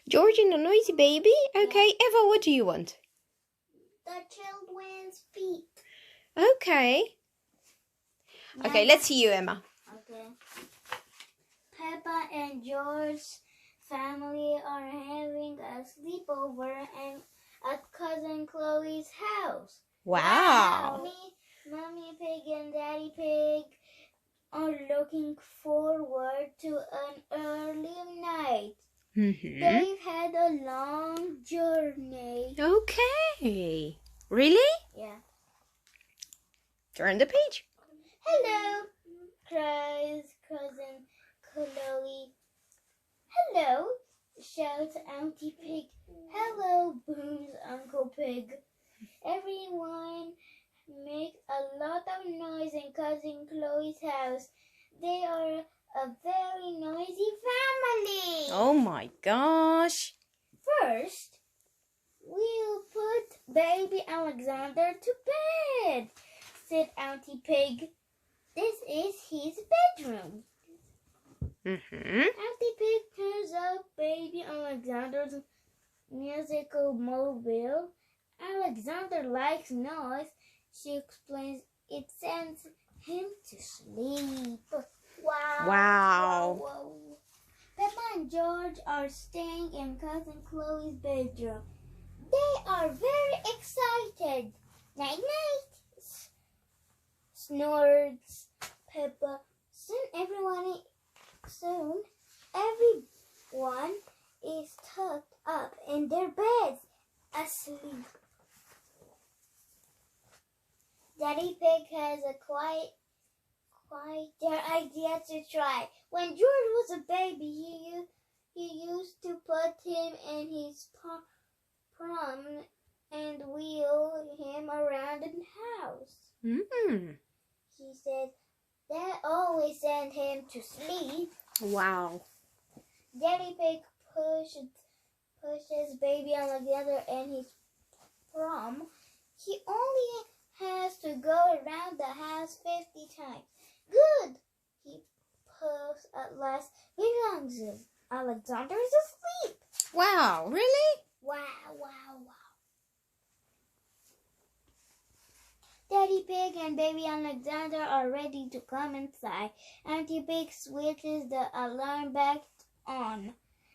George and the noisy baby? Okay, Eva, what do you want? The children's feet. Okay. Okay, let's see you, Emma. Okay. Peppa and George's family are having a sleepover at Cousin Chloe's house. Wow. Mommy Pig and Daddy Pig are looking forward to an early night. They've had a long journey. Okay. Really? Yeah. Turn the page. Hello, cries Cousin Chloe. Hello, shouts Auntie Pig. Hello, booms Uncle Pig. Everyone makes a lot of noise in Cousin Chloe's house. They are a very noisy family. Oh my gosh. First, we'll put baby Alexander to bed, said Auntie Pig. This is his bedroom. Auntie Pig turns up baby Alexander's musical mobile. Alexander likes noise. She explains it sends him to sleep. Wow. Peppa and George are staying in Cousin Chloe's bedroom. They are very excited. Night night, snores Peppa. Soon everyone is tucked up in their beds, asleep. Daddy Pig has a quieter idea to try. When George was a baby, he used to put him in his prom and wheel him around the house. He said that always sent him to sleep. Wow. Daddy Pig pushes baby Alexander in his prom. He only has to go around the house 50 times. Good, he puffs at last. Baby Alexander is asleep. Wow, really? Wow. Daddy Pig and baby Alexander are ready to come inside. Auntie Pig switches the alarm back on.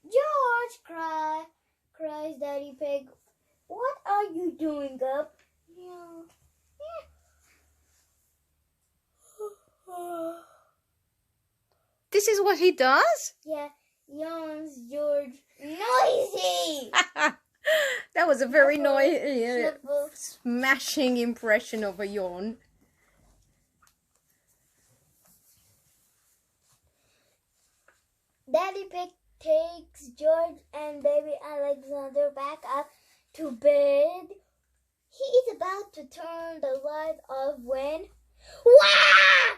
George, cries Daddy Pig. What are you doing up? This is what he does? Yeah, yawns George. Noisy! That was a very noisy, smashing impression of a yawn. Daddy Pig takes George and baby Alexander back up to bed. He is about to turn the light off when... Wah!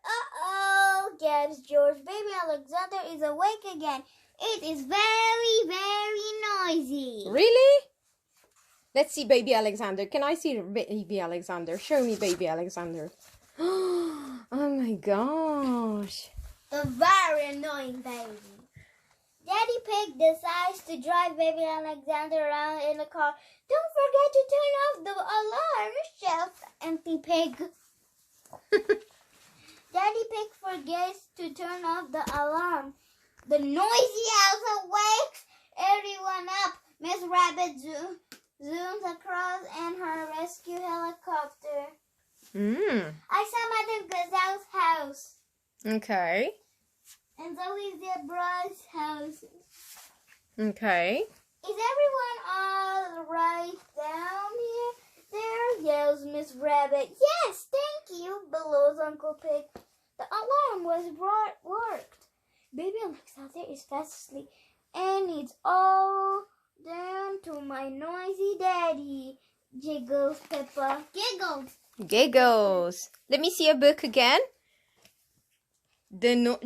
Uh-oh, gasps George. Baby Alexander is awake again. It is very, very noisy. Really? Let's see baby Alexander. Can I see baby Alexander? Show me baby Alexander. Oh my gosh. The very annoying baby. Daddy Pig decides to drive baby Alexander around in the car. Don't forget to turn off the alarm, shouts Auntie Pig. Daddy Pig forgets to turn off the alarm. The noisy house wakes everyone up. Miss Rabbit zooms across in her rescue helicopter. I saw Madame Gazelle's house. Okay. And so is Zebra's house. Okay. Is everyone all right down here? There, yells Miss Rabbit. Yes, thank you, bellows Uncle Pig. The alarm was worked. Baby Alexander is fast asleep, and it's all down to my noisy daddy, jiggles Peppa. Giggles. Let me see a book again.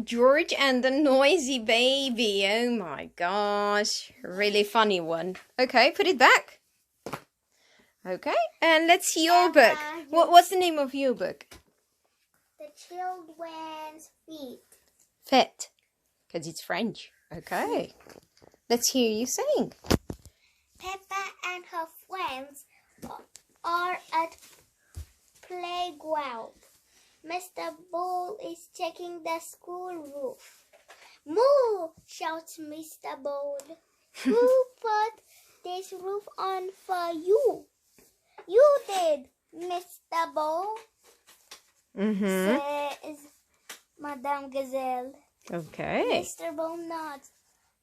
George and the noisy baby. Oh my gosh. Really funny one. Okay, put it back. Okay, and let's see your book. What's the name of your book? The Children's Feet. Fit. Because it's French. Okay. Let's hear you sing. Peppa and her friends are at playground. Mr. Bull is checking the school roof. Moo! Shouts Mr. Bull. Who put this roof on for you? You did, Mr. Bull, says Madame Gazelle. Okay. Mr. Bull nods.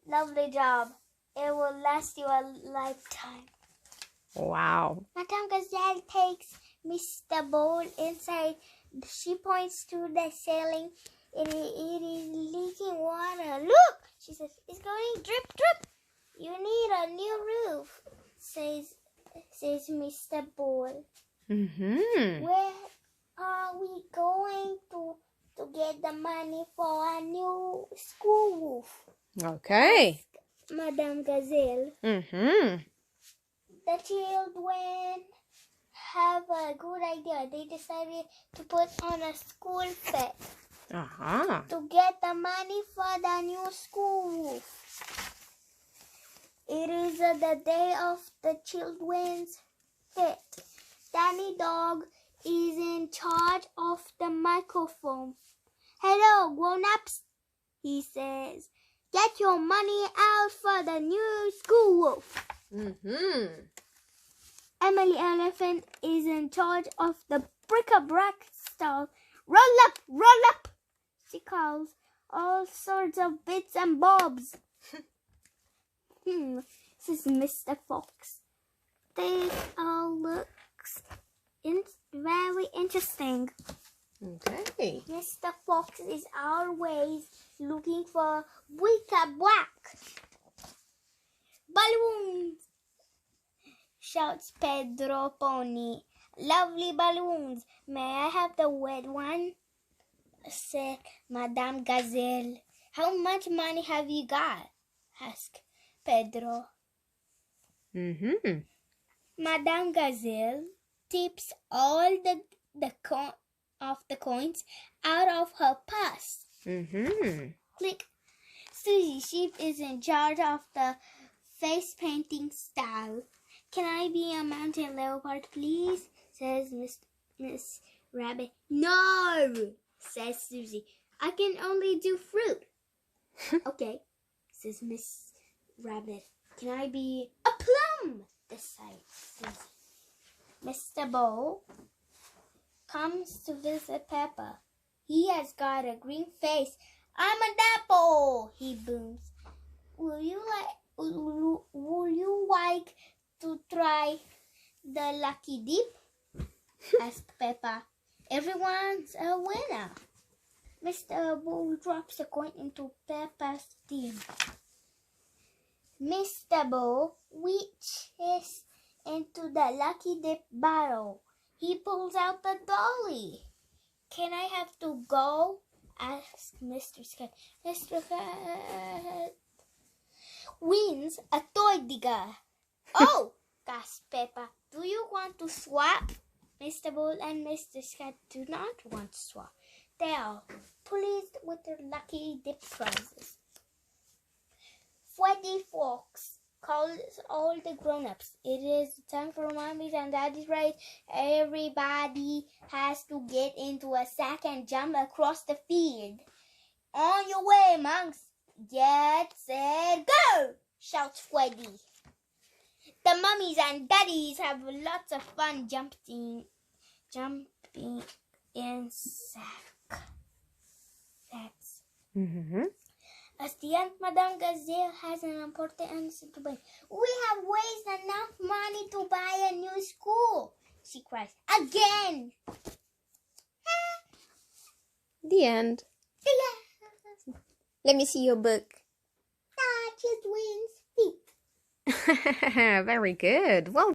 Lovely job. It will last you a lifetime. Wow. Madame Gazelle takes Mr. Bull inside. She points to the ceiling. It is leaking water. Look, she says, it's going drip, drip. You need a new roof, says Mr. Bull. Where are we going to get the money for a new school roof? Okay. Madame Gazelle. The children have a good idea. They decided to put on a school fair to get the money for the new school roof. It is the day of the children's fair. Danny Dog is in charge of the microphone. Hello, grown-ups, he says. Get your money out for the new school roof. Emily Elephant is in charge of the bric-a-brac stall. Roll up, she calls. All sorts of bits and bobs. Says Mr. Fox. This all looks very interesting. Okay. Mr. Fox is always looking for bric-a-brac. Balloons, shouts Pedro Pony. Lovely balloons. May I have the red one? Said Madame Gazelle. How much money have you got? Asked Pedro. Madame Gazelle tips all the coins out of her purse. Click. Susie Sheep is in charge of the face painting style. Can I be a mountain leopard, please? Says Miss Rabbit. No, says Susie. I can only do fruit. Okay, says Miss Rabbit. Can I be a plum? Decides Susie. Mr. Bull comes to visit Peppa. He has got a green face. I'm an apple, he booms. Would you like to try the lucky dip? Asked Peppa. Everyone's a winner. Mr. Bull drops a coin into Peppa's tin. Mr. Bull reaches into the lucky dip bottle. He pulls out the dolly. Can I have to go? Asked Mr. Cat. Mr. Cat wins a toy digger. Oh, gasped Peppa. Do you want to swap? Mr. Bull and Mr. Cat do not want to swap. They are pleased with their lucky dip prizes. Freddy Fox calls all the grown-ups. It is time for mommies and daddy's race. Everybody has to get into a sack and jump across the field. On your way, monks. Get set, go! Shouts Freddy. The mummies and daddies have lots of fun jumping in sacks. As the Aunt Madame Gazelle has an important answer to buy. We have raised enough money to buy a new school, she cries. Again! The end. Let me see your book. Just wins feet. Very good. Well